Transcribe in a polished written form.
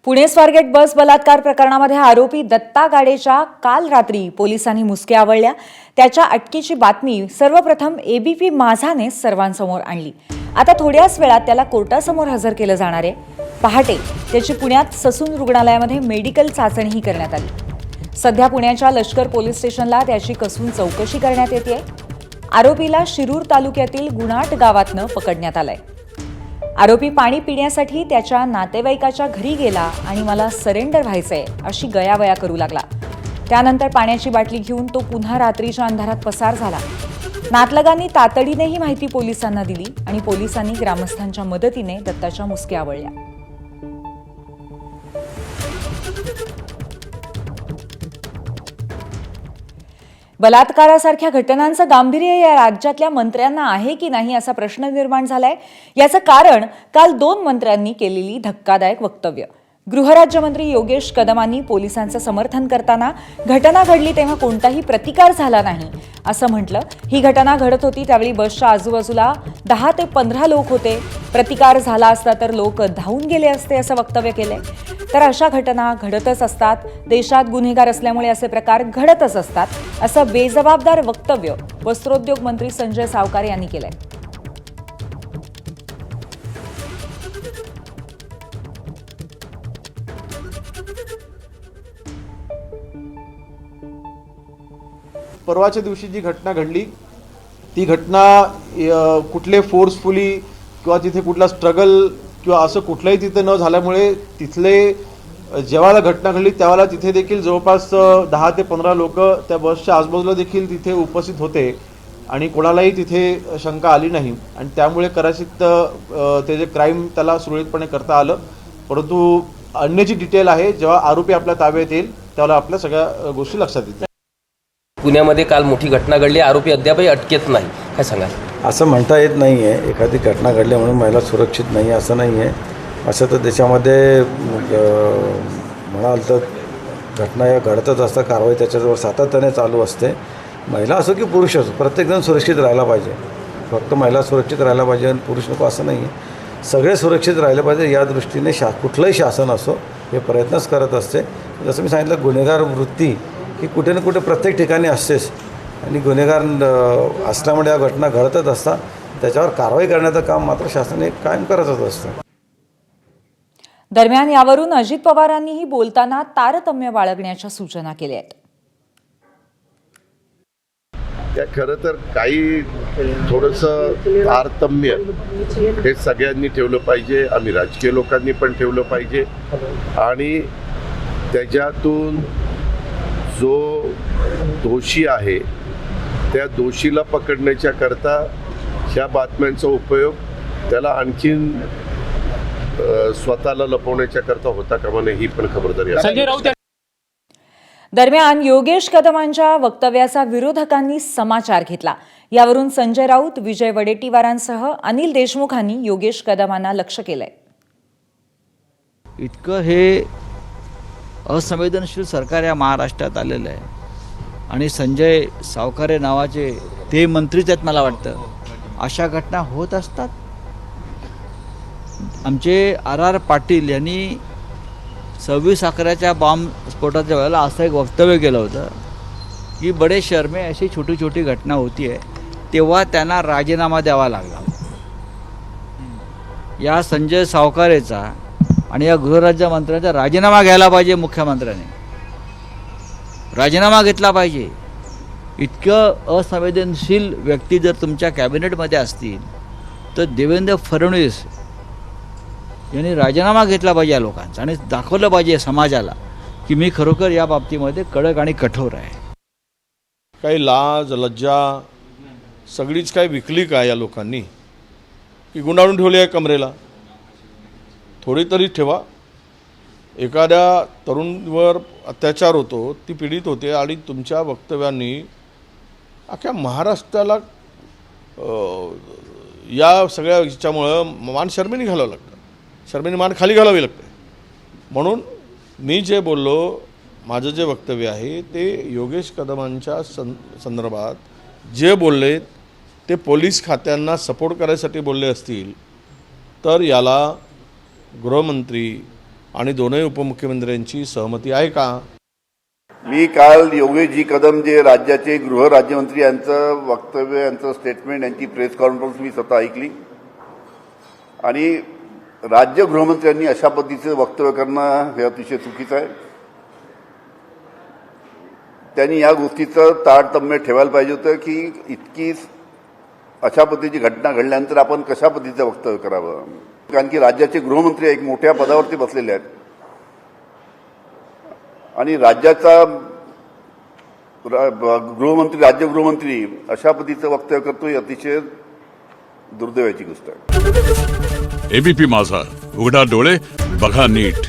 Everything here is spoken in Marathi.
पुणे स्वारगेट बस बलात्कार प्रकरणामध्ये आरोपी दत्ता गाडेच्या काल रात्री पोलिसांनी मुसक्या आवळल्या। त्याच्या अटकेची बातमी सर्वप्रथम एबीपी माझाने सर्वांसमोर आणली। आता थोड्याच वेळात त्याला कोर्टासमोर हजर केलं जाणार आहे। पहाटे त्याची पुण्यात ससून रुग्णालयामध्ये मेडिकल चाचणीही करण्यात आली। सध्या पुण्याच्या लष्कर पोलीस स्टेशनला त्याची कसून चौकशी करण्यात येते। आरोपीला शिरूर तालुक्यातील गुणाट गावातनं पकडण्यात आलंय। आरोपी पाणी पिण्यासाठी त्याच्या नातेवाईकाच्या घरी गेला आणि मला सरेंडर व्हायचंय अशी गयावया करू लागला। त्यानंतर पाण्याची बाटली घेऊन तो पुन्हा रात्रीच्या अंधारात पसार झाला। नातलगांनी तातडीने ही माहिती पोलिसांना दिली आणि पोलिसांनी ग्रामस्थांच्या मदतीने दत्ताच्या मुसक्या आवळल्या। बलात्कारासारख्या घटनांचं गांभीर्य या राज्यातल्या मंत्र्यांना आहे की नाही असा प्रश्न निर्माण झालाय। याचं कारण काल 2 मंत्र्यांनी केलेली धक्कादायक वक्तव्य। गृहराज्यमंत्री योगेश कदमांनी पोलिसांचं समर्थन करताना घटना घडली तेव्हा कोणताही प्रतिकार झाला नाही असं म्हटलं। ही घटना घडत होती त्यावेळी बसच्या आजूबाजूला 10 ते 15 लोक होते। प्रतिकार झाला असता तर लोक धावून गेले असते असं वक्तव्य केलंय। तर अशा घटना घडतच असतात, देशात गुन्हेगार असल्यामुळे असे प्रकार घडतच असतात असं बेजबाबदार वक्तव्य वस्त्रोद्योग मंत्री संजय सावकार यांनी केलंय। परवाच्या दिवशी जी घटना घडली ती घटना कुठले फोर्सफुली किंवा तिथे कुठला स्ट्रगल किंवा असं कुठलंही तिथे न झाल्यामुळे तिथले जेव्हा घटना घडली त्यावेळेला तिथे देखील जवळपास 10 ते 15 लोक त्या बसच्या आजूबाजूला देखील तिथे उपस्थित होते आणि कोणालाही तिथे शंका आली नाही आणि त्यामुळे कदाचित ते जे क्राईम त्याला सुरळीतपणे करता आलं। परंतु अन्य जी डिटेल आहे जेव्हा आरोपी आपल्या ताब्यात येईल त्यावेळेला आपल्या सगळ्या गोष्टी लक्षात येतील। पुण्यामध्ये काल मोठी घटना घडली, आरोपी अद्यापही अटकेत नाही, काय सांगाल? असं म्हणता येत नाही आहे एखादी घटना घडली म्हणून महिला सुरक्षित नाही असं नाही आहे। असं तर देशामध्ये म्हणाल तर घटना या घडतच असतात, कारवाई त्याच्याजवळ सातत्याने चालू असते। महिला असो की पुरुष असो प्रत्येकजण सुरक्षित राहायला पाहिजे। फक्त महिला सुरक्षित राहायला पाहिजे आणि पुरुष नको असं नाही आहे, सगळे सुरक्षित राहिले पाहिजे या दृष्टीने कुठलंही शासन असो हे प्रयत्नच करत असते। जसं मी सांगितलं गुन्हेगार वृत्ती ही कुठे ना कुठे प्रत्येक ठिकाणी असतेच आणि गुन्हेगार असल्यामुळे या घटना घडतच असतात, त्याच्यावर कारवाई करण्याचं काम मात्र शासन हे कायम करतच असतं। दरम्यान यावरून अजित पवारांनीही बोलताना तारतम्य बाळगण्याच्या सूचना केल्या आहेत। त्या खरं तर काही थोडंसं तारतम्य हे सगळ्यांनी ठेवलं पाहिजे, आम्ही राजकीय लोकांनी पण ठेवलं पाहिजे आणि त्याच्यातून जो दोषी आहे त्या दोषीला पकडण्याच्या करता ह्या बातम्यांचा उपयोग त्याला आणखीन स्वतःला लपवण्याच्या करता होता कामा नये ही पण खबरदारी आहे। दरम्यान योगेश कदमांच्या वक्तव्याचा विरोधकांनी समाचार घेतला। यावरून संजय राऊत, विजय वडेट्टीवारांसह अनिल देशमुखांनी योगेश कदमांना लक्ष्य केलंय। इतकं हे असंवेदनशील सरकार या महाराष्ट्रात आलेलं आहे आणि संजय सावकारे नावाचे ते मंत्रीच आहेत मला वाटतं। अशा घटना होत असतात। आमचे RR पाटील यांनी 26/11च्या बॉम्ब स्फोटाच्या वेळेला असं एक वक्तव्य केलं होतं की बडे शर्मे अशी छोटी छोटी घटना होती आहे, तेव्हा त्यांना राजीनामा द्यावा लागला। या संजय सावकारेचा आणि या गृहराज्यमंत्र्यांचा राजीनामा घ्यायला पाहिजे, मुख्यमंत्र्यांनी राजीनामा घेतला पाहिजे। इतकं असंवेदनशील व्यक्ती जर तुमच्या कॅबिनेटमध्ये असतील तर देवेंद्र फडणवीस यांनी राजीनामा घेतला पाहिजे या लोकांचा आणि दाखवलं पाहिजे समाजाला की मी खरोखर या बाबतीमध्ये कडक आणि कठोर आहे। काही लाज लज्जा सगळीच काय विकली का या लोकांनी की गुंडाळून ठेवली आहे कमरेला? थोडी तरी ठेवा। एखाद्या तरुणवर अत्याचार होतो, ती पीडित होते आणि तुमच्या वक्तव्यांनी अख्ख्या महाराष्ट्राला या सगळ्या याच्यामुळं मान शर्मेने घालावं लागतं, शर्मेने मान खाली घालावी लागते। म्हणून मी जे बोललो, माझं जे वक्तव्य आहे ते योगेश कदमांच्या संदर्भात जे बोलले ते पोलीस खात्यांना सपोर्ट करायसाठी बोलले असतील तर याला गृहमंत्री आणि दोनही उपमुख्यमंत्र्यांची सहमती आहे का? मी काल योगेशजी कदम जे राज्याचे गृहराज्यमंत्री यांचं वक्तव्य, यांचं स्टेटमेंट, यांची प्रेस कॉन्फरन्स मी स्वतः ऐकली आणि राज्य गृहमंत्र्यांनी अशा पद्धतीचं वक्तव्य करणं हे अतिशय चुकीचं आहे. त्यांनी या गोष्टीचं तारतम्य ठेवायला पाहिजे होतं की इतकी अशा पद्धतीची घटना घडल्यानंतर आपण कशा पद्धतीचं वक्तव्य करावं, कारण की राज्याचे गृहमंत्री एक मोठ्या पदावरती बसलेले आहेत आणि राज्याचा गृहमंत्री, राज्य गृहमंत्री अशा पद्धतीचं वक्तव्य करतो ही अतिशय दुर्दैवाची गोष्ट आहे. एबीपी माझा, उघडा डोळे बघा नीट.